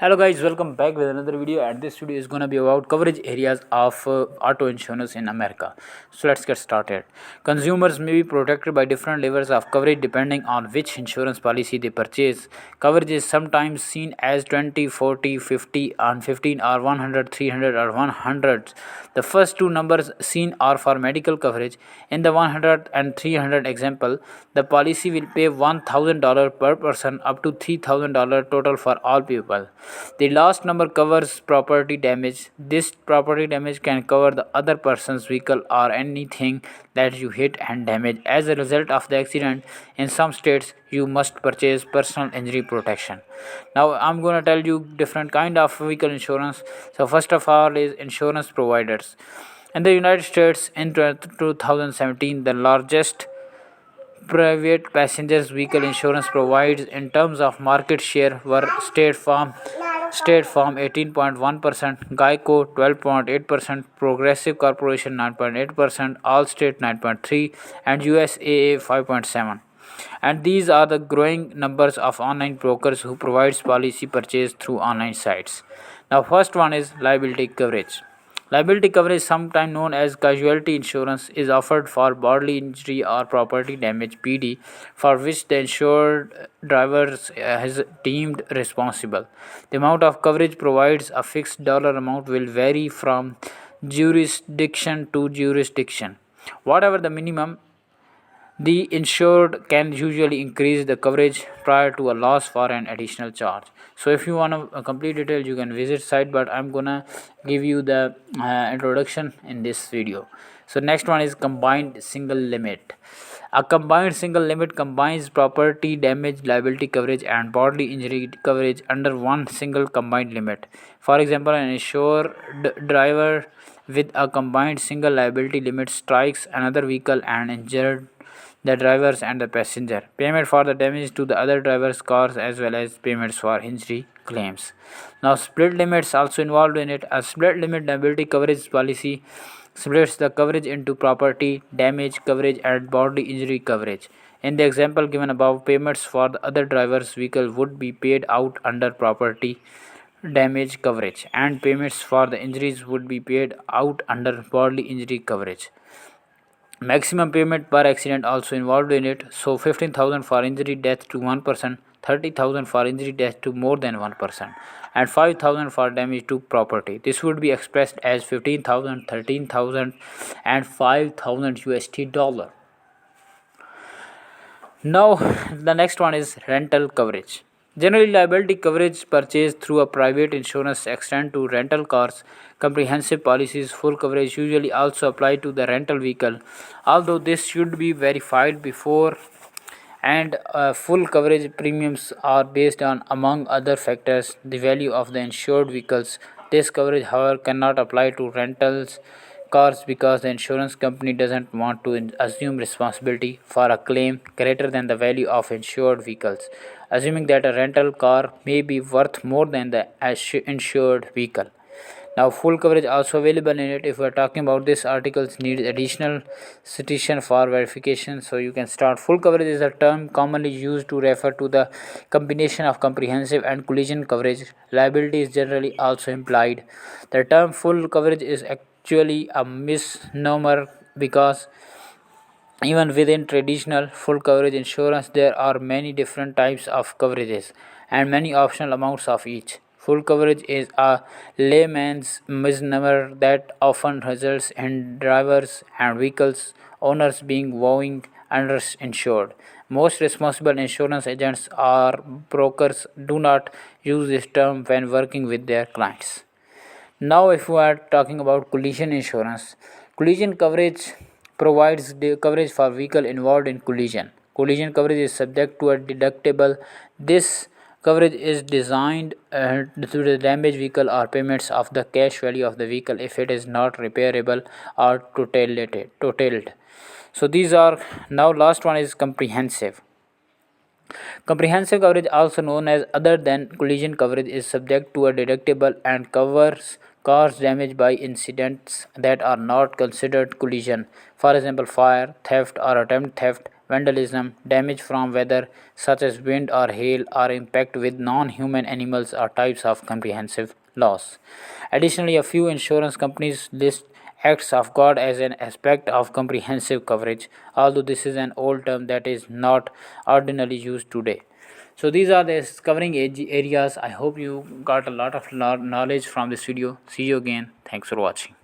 Hello guys, welcome back with another video, and this video is gonna be about coverage areas of auto insurance in America. So let's get started. Consumers may be protected by different levels of coverage depending on which insurance policy they purchase. Coverage is sometimes seen as 20, 40, 50, and 15 or 100, 300 or 100. The first two numbers seen are for medical coverage. In the 100 and 300 example, the policy will pay $1,000 per person up to $3,000 total for all people. The last number covers property damage. This property damage can cover the other person's vehicle or anything that you hit and damage as a result of the accident. In some states, you must purchase personal injury protection. Now, I'm going to tell you different kind of vehicle insurance. So, first of all is insurance providers. In the United States, in 2017, the largest private passengers vehicle insurance provides in terms of market share were State Farm 18.1%, Geico 12.8%, Progressive Corporation 9.8%, Allstate 9.3%, and USAA 5.7%. And these are the growing numbers of online brokers who provides policy purchase through online sites. Now, first one is liability coverage. Liability coverage, sometimes known as casualty insurance, is offered for bodily injury or property damage (PD), for which the insured driver is deemed responsible. The amount of coverage provides a fixed dollar amount will vary from jurisdiction to jurisdiction. Whatever the minimum, the insured can usually increase the coverage prior to a loss for an additional charge. So if you want a complete detail, you can visit site, but I'm gonna give you the introduction in this video. So next one is combined single limit. A combined single limit combines property damage liability coverage and bodily injury coverage under one single combined limit. For example, an insured driver with a combined single liability limit strikes another vehicle and injured the drivers and the passenger. Payment for the damage to the other driver's cars as well as payments for injury claims. Now, split limits also involved in it. A split limit liability coverage policy splits the coverage into property damage coverage and bodily injury coverage. In the example given above, payments for the other driver's vehicle would be paid out under property damage coverage, and payments for the injuries would be paid out under bodily injury coverage. Maximum payment per accident also involved in it. So 15,000 for injury death to one person, 30,000 for injury death to more than one person, and 5,000 for damage to property. This would be expressed as 15,000, 13,000, and 5,000 USD dollar. Now, the next one is rental coverage. Generally, liability coverage purchased through a private insurance extend to rental cars. Comprehensive policies, full coverage usually also apply to the rental vehicle, although this should be verified before, and full coverage premiums are based on, among other factors, the value of the insured vehicles. This coverage, however, cannot apply to rentals cars because the insurance company doesn't want to assume responsibility for a claim greater than the value of insured vehicles, assuming that a rental car may be worth more than the insured vehicle. Now, full coverage also available in it. If we are talking about this articles needs additional citation for verification, so you can start. Full coverage is a term commonly used to refer to the combination of comprehensive and collision coverage. Liability is generally also implied. The term full coverage is actually a misnomer because even within traditional full coverage insurance, there are many different types of coverages and many optional amounts of each. Full coverage is a layman's misnomer that often results in drivers and vehicles owners being vowing underinsured. Most responsible insurance agents or brokers do not use this term when working with their clients. Now, if we are talking about collision insurance, collision coverage provides the coverage for vehicle involved in collision. Collision coverage is subject to a deductible. This coverage is designed to the damaged vehicle or payments of the cash value of the vehicle if it is not repairable or totaled. So these are. Now last one is comprehensive. Comprehensive coverage, also known as other than collision coverage, is subject to a deductible and covers cars damaged by incidents that are not considered collision. For example, fire, theft, or attempt theft. vandalism, damage from weather such as wind or hail, or impact with non human animals are types of comprehensive loss. Additionally, a few insurance companies list acts of God as an aspect of comprehensive coverage, although this is an old term that is not ordinarily used today. So these are the covering areas. I hope you got a lot of knowledge from this video. See you again. Thanks for watching.